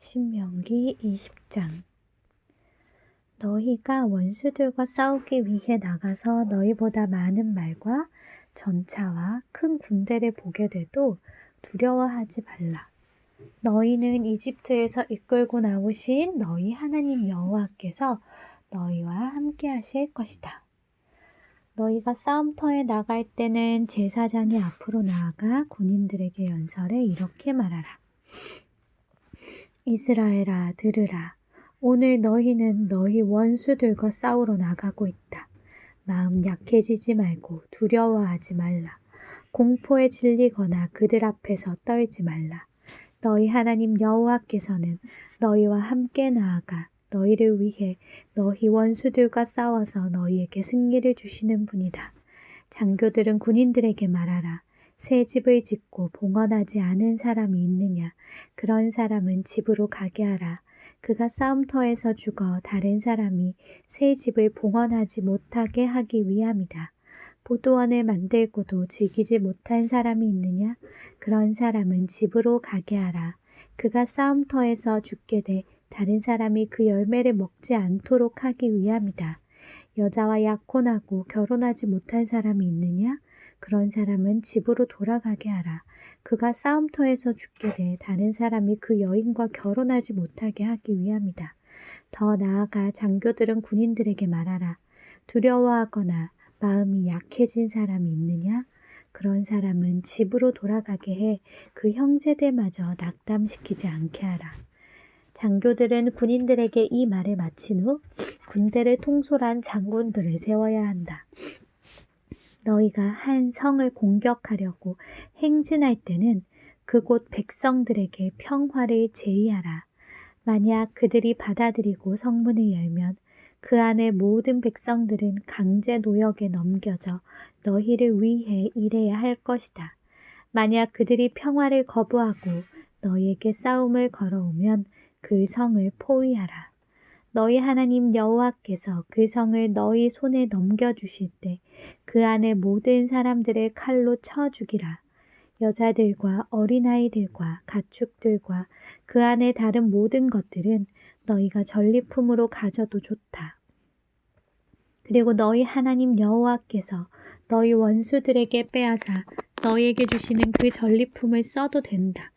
신명기 20장. 너희가 원수들과 싸우기 위해 나가서 너희보다 많은 말과 전차와 큰 군대를 보게 돼도 두려워하지 말라. 너희는 이집트에서 이끌고 나오신 너희 하나님 여호와께서 너희와 함께 하실 것이다. 너희가 싸움터에 나갈 때는 제사장이 앞으로 나아가 군인들에게 연설해 이렇게 말하라. 이스라엘아, 들으라. 오늘 너희는 너희 원수들과 싸우러 나가고 있다. 마음 약해지지 말고 두려워하지 말라. 공포에 질리거나 그들 앞에서 떨지 말라. 너희 하나님 여호와께서는 너희와 함께 나아가 너희를 위해 너희 원수들과 싸워서 너희에게 승리를 주시는 분이다. 장교들은 군인들에게 말하라. 새 집을 짓고 봉헌하지 않은 사람이 있느냐? 그런 사람은 집으로 가게 하라. 그가 싸움터에서 죽어 다른 사람이 새 집을 봉헌하지 못하게 하기 위함이다. 포도원을 만들고도 즐기지 못한 사람이 있느냐? 그런 사람은 집으로 가게 하라. 그가 싸움터에서 죽게 돼 다른 사람이 그 열매를 먹지 않도록 하기 위함이다. 여자와 약혼하고 결혼하지 못한 사람이 있느냐? 그런 사람은 집으로 돌아가게 하라. 그가 싸움터에서 죽게 돼 다른 사람이 그 여인과 결혼하지 못하게 하기 위함이다. 더 나아가 장교들은 군인들에게 말하라. 두려워하거나 마음이 약해진 사람이 있느냐? 그런 사람은 집으로 돌아가게 해 그 형제들마저 낙담시키지 않게 하라. 장교들은 군인들에게 이 말을 마친 후 군대를 통솔한 장군들을 세워야 한다. 너희가 한 성을 공격하려고 행진할 때는 그곳 백성들에게 평화를 제의하라. 만약 그들이 받아들이고 성문을 열면 그 안의 모든 백성들은 강제 노역에 넘겨져 너희를 위해 일해야 할 것이다. 만약 그들이 평화를 거부하고 너희에게 싸움을 걸어오면 그 성을 포위하라. 너희 하나님 여호와께서 그 성을 너희 손에 넘겨주실 때 그 안의 모든 사람들을 칼로 쳐 죽이라. 여자들과 어린아이들과 가축들과 그 안에 다른 모든 것들은 너희가 전리품으로 가져도 좋다. 그리고 너희 하나님 여호와께서 너희 원수들에게 빼앗아 너희에게 주시는 그 전리품을 써도 된다.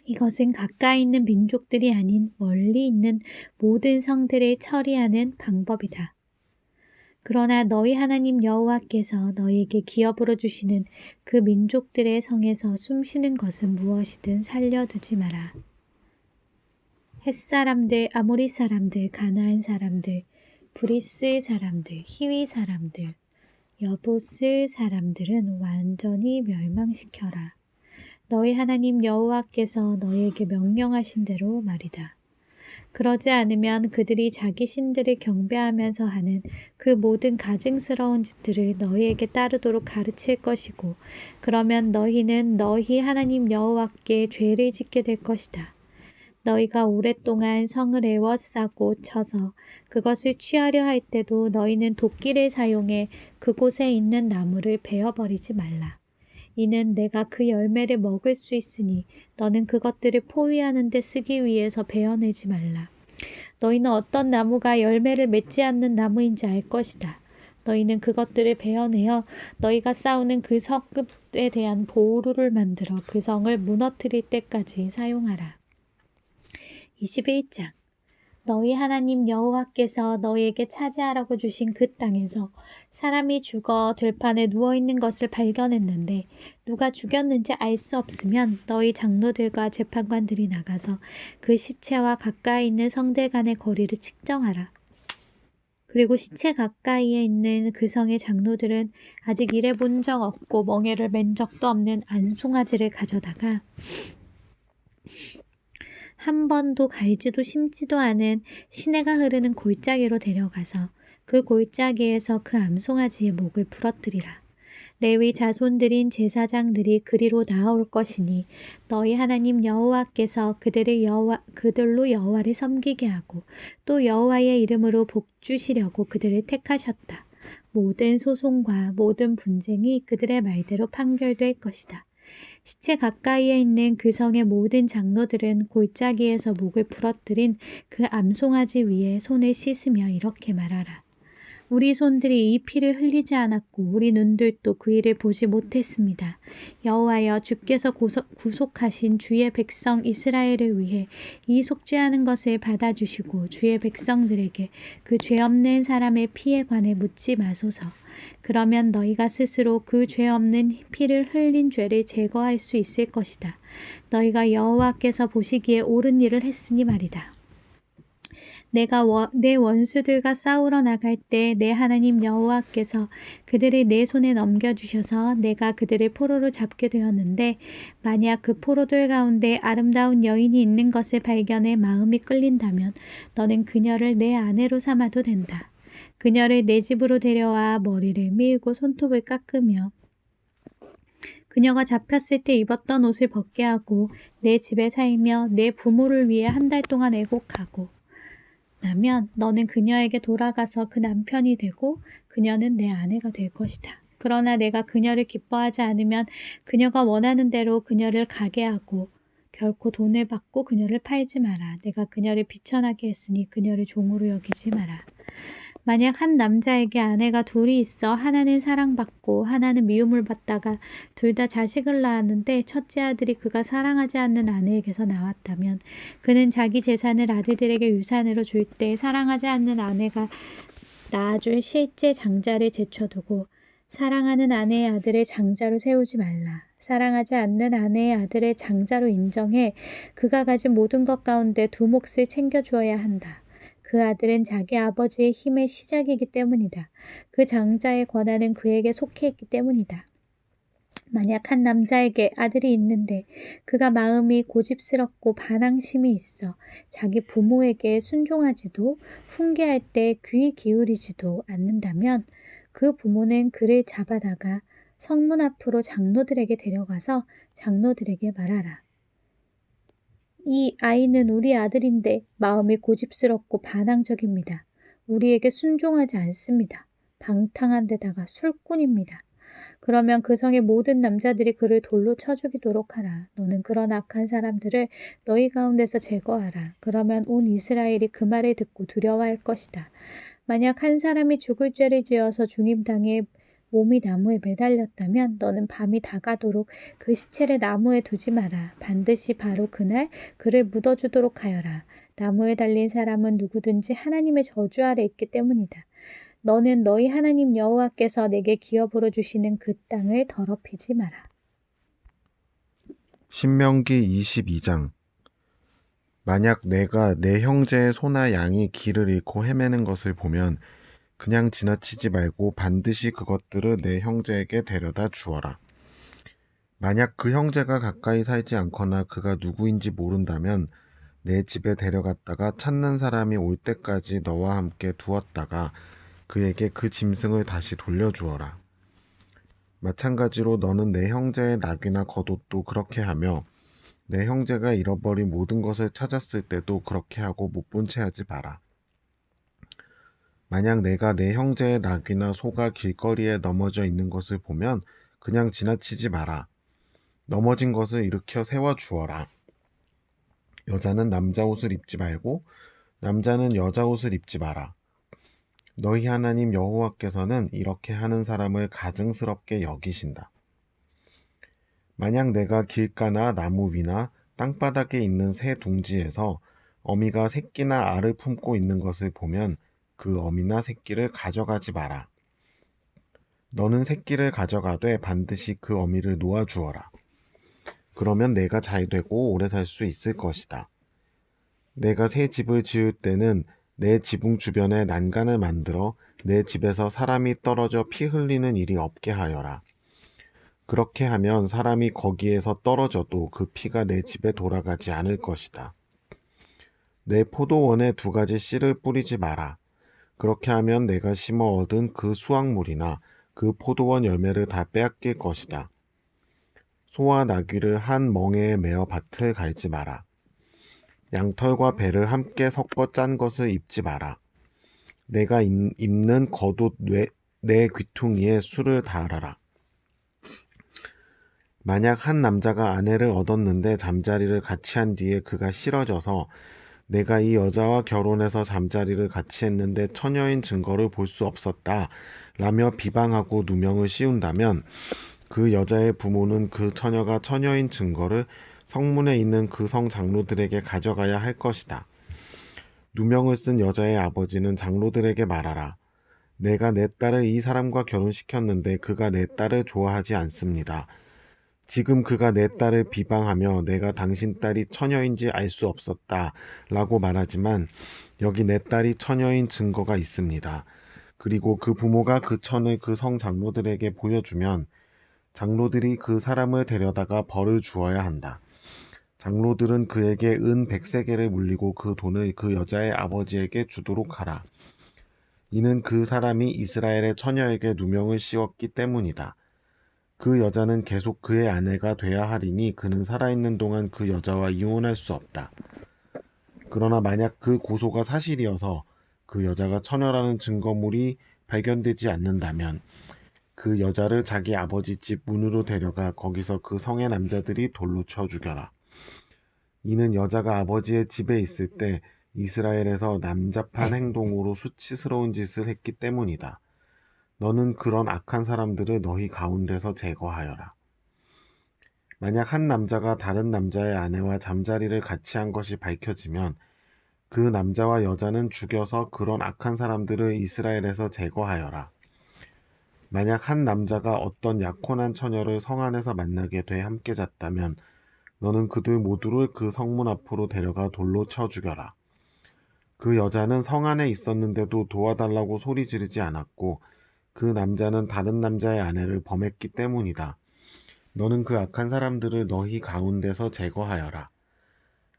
이것은 가까이 있는 민족들이 아닌 멀리 있는 모든 성들을 처리하는 방법이다. 그러나 너희 하나님 여호와께서 너희에게 기업으로 주시는 그 민족들의 성에서 숨쉬는 것은 무엇이든 살려두지 마라. 헷사람들, 아모리 사람들, 가나안 사람들, 브리스 사람들, 히위 사람들, 여부스 사람들은 완전히 멸망시켜라. 너희 하나님 여호와께서 너희에게 명령하신 대로 말이다. 그러지 않으면 그들이 자기 신들을 경배하면서 하는 그 모든 가증스러운 짓들을 너희에게 따르도록 가르칠 것이고 그러면 너희는 너희 하나님 여호와께 죄를 짓게 될 것이다. 너희가 오랫동안 성을 에워싸고 쳐서 그것을 취하려 할 때도 너희는 도끼를 사용해 그곳에 있는 나무를 베어버리지 말라. 이는 내가 그 열매를 먹을 수 있으니 너는 그것들을 포위하는 데 쓰기 위해서 베어내지 말라. 너희는 어떤 나무가 열매를 맺지 않는 나무인지 알 것이다. 너희는 그것들을 베어내어 너희가 싸우는 그 성읍에 대한 보루를 만들어 그 성을 무너뜨릴 때까지 사용하라. 21장. 너희 하나님 여호와께서 너희에게 차지하라고 주신 그 땅에서 사람이 죽어 들판에 누워있는 것을 발견했는데 누가 죽였는지 알 수 없으면 너희 장로들과 재판관들이 나가서 그 시체와 가까이 있는 성들 간의 거리를 측정하라. 그리고 시체 가까이에 있는 그 성의 장로들은 아직 일해본 적 없고 멍에를 맨 적도 없는 안송아지를 가져다가 한 번도 갈지도 심지도 않은 시내가 흐르는 골짜기로 데려가서 그 골짜기에서 그 암송아지의 목을 부러뜨리라. 레위 자손들인 제사장들이 그리로 나아올 것이니 너희 하나님 여호와께서 그들로 여호와를 섬기게 하고 또 여호와의 이름으로 복 주시려고 그들을 택하셨다. 모든 소송과 모든 분쟁이 그들의 말대로 판결될 것이다. 시체 가까이에 있는 그 성의 모든 장로들은 골짜기에서 목을 부러뜨린 그 암송아지 위에 손을 씻으며 이렇게 말하라. 우리 손들이 이 피를 흘리지 않았고 우리 눈들도 그 일을 보지 못했습니다. 여호와여, 주께서 구속하신 주의 백성 이스라엘을 위해 이 속죄하는 것을 받아주시고 주의 백성들에게 그 죄 없는 사람의 피에 관해 묻지 마소서. 그러면 너희가 스스로 그 죄 없는 피를 흘린 죄를 제거할 수 있을 것이다. 너희가 여호와께서 보시기에 옳은 일을 했으니 말이다. 내가 내 원수들과 싸우러 나갈 때 내 하나님 여호와께서 그들을 내 손에 넘겨주셔서 내가 그들을 포로로 잡게 되었는데, 만약 그 포로들 가운데 아름다운 여인이 있는 것을 발견해 마음이 끌린다면 너는 그녀를 내 아내로 삼아도 된다. 그녀를 내 집으로 데려와 머리를 밀고 손톱을 깎으며 그녀가 잡혔을 때 입었던 옷을 벗게 하고 내 집에 살며 내 부모를 위해 한 달 동안 애곡하고 나면 너는 그녀에게 돌아가서 그 남편이 되고 그녀는 내 아내가 될 것이다. 그러나 내가 그녀를 기뻐하지 않으면 그녀가 원하는 대로 그녀를 가게 하고 결코 돈을 받고 그녀를 팔지 마라. 내가 그녀를 비천하게 했으니 그녀를 종으로 여기지 마라. 만약 한 남자에게 아내가 둘이 있어 하나는 사랑받고 하나는 미움을 받다가 둘 다 자식을 낳았는데 첫째 아들이 그가 사랑하지 않는 아내에게서 나왔다면 그는 자기 재산을 아들들에게 유산으로 줄 때 사랑하지 않는 아내가 낳아줄 실제 장자를 제쳐두고 사랑하는 아내의 아들을 장자로 세우지 말라. 사랑하지 않는 아내의 아들을 장자로 인정해 그가 가진 모든 것 가운데 두 몫을 챙겨주어야 한다. 그 아들은 자기 아버지의 힘의 시작이기 때문이다. 그 장자의 권한은 그에게 속해 있기 때문이다. 만약 한 남자에게 아들이 있는데 그가 마음이 고집스럽고 반항심이 있어 자기 부모에게 순종하지도 훈계할 때 귀 기울이지도 않는다면 그 부모는 그를 잡아다가 성문 앞으로 장로들에게 데려가서 장로들에게 말하라. 이 아이는 우리 아들인데 마음이 고집스럽고 반항적입니다. 우리에게 순종하지 않습니다. 방탕한 데다가 술꾼입니다. 그러면 그 성의 모든 남자들이 그를 돌로 쳐 죽이도록 하라. 너는 그런 악한 사람들을 너희 가운데서 제거하라. 그러면 온 이스라엘이 그 말을 듣고 두려워할 것이다. 만약 한 사람이 죽을 죄를 지어서 중임당해 몸이 나무에 매달렸다면 너는 밤이 다가도록 그 시체를 나무에 두지 마라. 반드시 바로 그날 그를 묻어주도록 하여라. 나무에 달린 사람은 누구든지 하나님의 저주 아래 있기 때문이다. 너는 너희 하나님 여호와께서 내게 기업으로 주시는 그 땅을 더럽히지 마라. 신명기 22장. 만약 내가 내 형제의 소나 양이 길을 잃고 헤매는 것을 보면 그냥 지나치지 말고 반드시 그것들을 내 형제에게 데려다 주어라. 만약 그 형제가 가까이 살지 않거나 그가 누구인지 모른다면 내 집에 데려갔다가 찾는 사람이 올 때까지 너와 함께 두었다가 그에게 그 짐승을 다시 돌려주어라. 마찬가지로 너는 내 형제의 낙이나 겉옷도 그렇게 하며 내 형제가 잃어버린 모든 것을 찾았을 때도 그렇게 하고 못 본 채 하지 마라. 만약 내가 내 형제의 낙이나 소가 길거리에 넘어져 있는 것을 보면 그냥 지나치지 마라. 넘어진 것을 일으켜 세워 주어라. 여자는 남자 옷을 입지 말고 남자는 여자 옷을 입지 마라. 너희 하나님 여호와께서는 이렇게 하는 사람을 가증스럽게 여기신다. 만약 내가 길가나 나무 위나 땅바닥에 있는 새 둥지에서 어미가 새끼나 알을 품고 있는 것을 보면 그 어미나 새끼를 가져가지 마라. 너는 새끼를 가져가되 반드시 그 어미를 놓아주어라. 그러면 내가 잘 되고 오래 살 수 있을 것이다. 내가 새 집을 지을 때는 내 지붕 주변에 난간을 만들어 내 집에서 사람이 떨어져 피 흘리는 일이 없게 하여라. 그렇게 하면 사람이 거기에서 떨어져도 그 피가 내 집에 돌아가지 않을 것이다. 내 포도원에 2가지 씨를 뿌리지 마라. 그렇게 하면 내가 심어 얻은 그 수확물이나 그 포도원 열매를 다 빼앗길 것이다. 소와 나귀를 한 멍에에 메어 밭을 갈지 마라. 양털과 배를 함께 섞어 짠 것을 입지 마라. 내가 입는 겉옷 내 귀퉁이에 술을 달아라. 만약 한 남자가 아내를 얻었는데 잠자리를 같이 한 뒤에 그가 싫어져서 내가 이 여자와 결혼해서 잠자리를 같이 했는데 처녀인 증거를 볼 수 없었다 라며 비방하고 누명을 씌운다면 그 여자의 부모는 그 처녀가 처녀인 증거를 성문에 있는 그 성 장로들에게 가져가야 할 것이다. 누명을 쓴 여자의 아버지는 장로들에게 말하라. 내가 내 딸을 이 사람과 결혼시켰는데 그가 내 딸을 좋아하지 않습니다. 지금 그가 내 딸을 비방하며 내가 당신 딸이 처녀인지 알 수 없었다 라고 말하지만 여기 내 딸이 처녀인 증거가 있습니다. 그리고 그 부모가 그 천을 그 성 장로들에게 보여주면 장로들이 그 사람을 데려다가 벌을 주어야 한다. 장로들은 그에게 은 100세겔을 물리고 그 돈을 그 여자의 아버지에게 주도록 하라. 이는 그 사람이 이스라엘의 처녀에게 누명을 씌웠기 때문이다. 그 여자는 계속 그의 아내가 돼야 하리니 그는 살아있는 동안 그 여자와 이혼할 수 없다. 그러나 만약 그 고소가 사실이어서 그 여자가 처녀라는 증거물이 발견되지 않는다면 그 여자를 자기 아버지 집 문으로 데려가 거기서 그 성의 남자들이 돌로 쳐 죽여라. 이는 여자가 아버지의 집에 있을 때 이스라엘에서 남잡한 행동으로 수치스러운 짓을 했기 때문이다. 너는 그런 악한 사람들을 너희 가운데서 제거하여라. 만약 한 남자가 다른 남자의 아내와 잠자리를 같이 한 것이 밝혀지면 그 남자와 여자는 죽여서 그런 악한 사람들을 이스라엘에서 제거하여라. 만약 한 남자가 어떤 약혼한 처녀를 성 안에서 만나게 돼 함께 잤다면 너는 그들 모두를 그 성문 앞으로 데려가 돌로 쳐 죽여라. 그 여자는 성 안에 있었는데도 도와달라고 소리 지르지 않았고 그 남자는 다른 남자의 아내를 범했기 때문이다. 너는 그 악한 사람들을 너희 가운데서 제거하여라.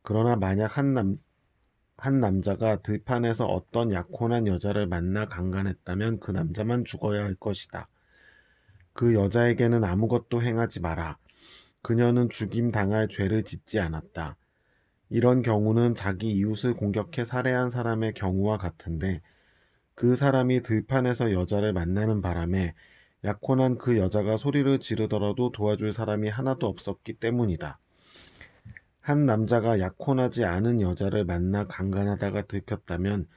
그러나 만약 한 남자가 들판에서 어떤 약혼한 여자를 만나 강간했다면 그 남자만 죽어야 할 것이다. 그 여자에게는 아무것도 행하지 마라. 그녀는 죽임 당할 죄를 짓지 않았다. 이런 경우는 자기 이웃을 공격해 살해한 사람의 경우와 같은데 그 사람이 들판에서 여자를 만나는 바람에 약혼한 그 여자가 소리를 지르더라도 도와줄 사람이 하나도 없었기 때문이다. 한 남자가 약혼하지 않은 여자를 만나 강간하다가 들켰다면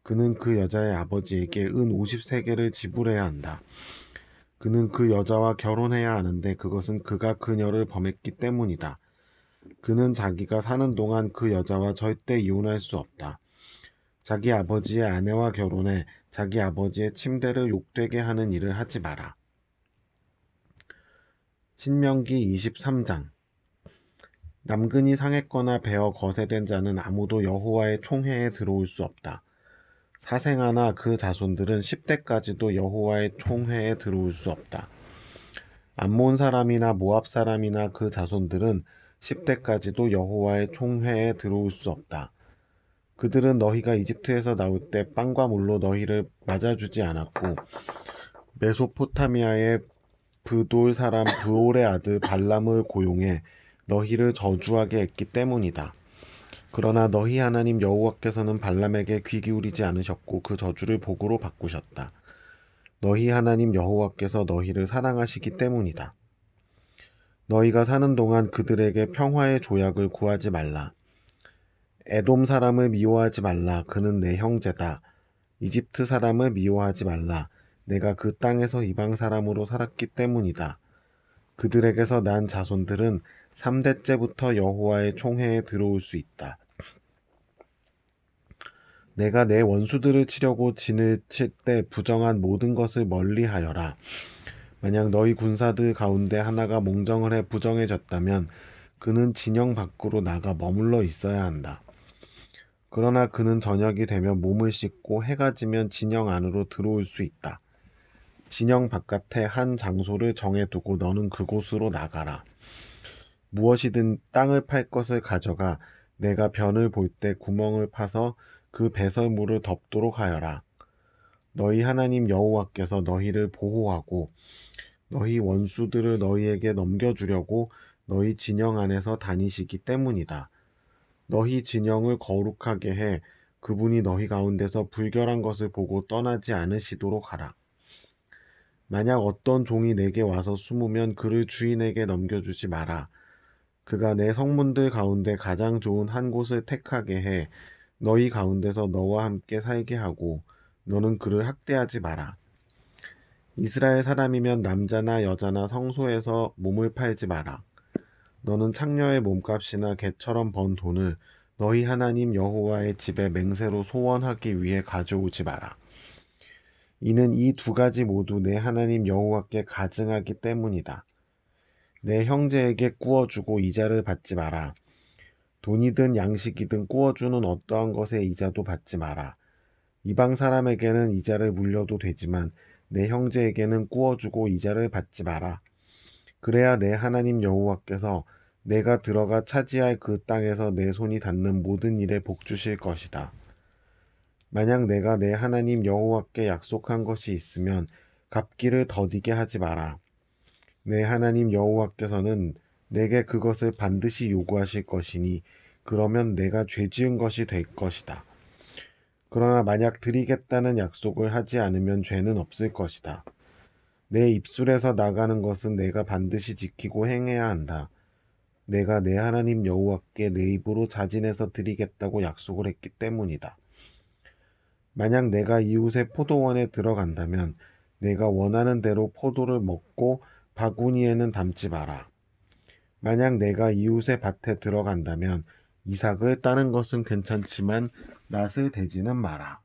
그는 그 여자의 아버지에게 은 50세겔을 지불해야 한다. 그는 그 여자와 결혼해야 하는데 그것은 그가 그녀를 범했기 때문이다. 그는 자기가 사는 동안 그 여자와 절대 이혼할 수 없다. 자기 아버지의 아내와 결혼해 자기 아버지의 침대를 욕되게 하는 일을 하지 마라. 신명기 23장. 남근이 상했거나 베어 거세된 자는 아무도 여호와의 총회에 들어올 수 없다. 사생아나 그 자손들은 10대까지도 여호와의 총회에 들어올 수 없다. 암몬 사람이나 모압 사람이나 그 자손들은 10대까지도 여호와의 총회에 들어올 수 없다. 그들은 너희가 이집트에서 나올 때 빵과 물로 너희를 맞아주지 않았고 메소포타미아의 브돌 사람 브올의 아들 발람을 고용해 너희를 저주하게 했기 때문이다. 그러나 너희 하나님 여호와께서는 발람에게 귀 기울이지 않으셨고 그 저주를 복으로 바꾸셨다. 너희 하나님 여호와께서 너희를 사랑하시기 때문이다. 너희가 사는 동안 그들에게 평화의 조약을 구하지 말라. 에돔 사람을 미워하지 말라. 그는 내 형제다. 이집트 사람을 미워하지 말라. 내가 그 땅에서 이방 사람으로 살았기 때문이다. 그들에게서 난 자손들은 3대째부터 여호와의 총회에 들어올 수 있다. 내가 내 원수들을 치려고 진을 칠 때 부정한 모든 것을 멀리하여라. 만약 너희 군사들 가운데 하나가 몽정을 해 부정해졌다면 그는 진영 밖으로 나가 머물러 있어야 한다. 그러나 그는 저녁이 되면 몸을 씻고 해가 지면 진영 안으로 들어올 수 있다. 진영 바깥에 한 장소를 정해두고 너는 그곳으로 나가라. 무엇이든 땅을 팔 것을 가져가 내가 변을 볼 때 구멍을 파서 그 배설물을 덮도록 하여라. 너희 하나님 여호와께서 너희를 보호하고 너희 원수들을 너희에게 넘겨주려고 너희 진영 안에서 다니시기 때문이다. 너희 진영을 거룩하게 해 그분이 너희 가운데서 불결한 것을 보고 떠나지 않으시도록 하라. 만약 어떤 종이 내게 와서 숨으면 그를 주인에게 넘겨주지 마라. 그가 내 성문들 가운데 가장 좋은 한 곳을 택하게 해 너희 가운데서 너와 함께 살게 하고 너는 그를 학대하지 마라. 이스라엘 사람이면 남자나 여자나 성소에서 몸을 팔지 마라. 너는 창녀의 몸값이나 개처럼 번 돈을 너희 하나님 여호와의 집에 맹세로 소원하기 위해 가져오지 마라. 이는 이 두 가지 모두 내 하나님 여호와께 가증하기 때문이다. 내 형제에게 꾸어주고 이자를 받지 마라. 돈이든 양식이든 꾸어주는 어떠한 것에 이자도 받지 마라. 이방 사람에게는 이자를 물려도 되지만 내 형제에게는 꾸어주고 이자를 받지 마라. 그래야 내 하나님 여호와께서 내가 들어가 차지할 그 땅에서 내 손이 닿는 모든 일에 복 주실 것이다. 만약 내가 내 하나님 여호와께 약속한 것이 있으면 갚기를 더디게 하지 마라. 내 하나님 여호와께서는 내게 그것을 반드시 요구하실 것이니 그러면 내가 죄 지은 것이 될 것이다. 그러나 만약 드리겠다는 약속을 하지 않으면 죄는 없을 것이다. 내 입술에서 나가는 것은 내가 반드시 지키고 행해야 한다. 내가 내 하나님 여호와께 내 입으로 자진해서 드리겠다고 약속을 했기 때문이다. 만약 내가 이웃의 포도원에 들어간다면 내가 원하는 대로 포도를 먹고 바구니에는 담지 마라. 만약 내가 이웃의 밭에 들어간다면 이삭을 따는 것은 괜찮지만 낫을 대지는 마라.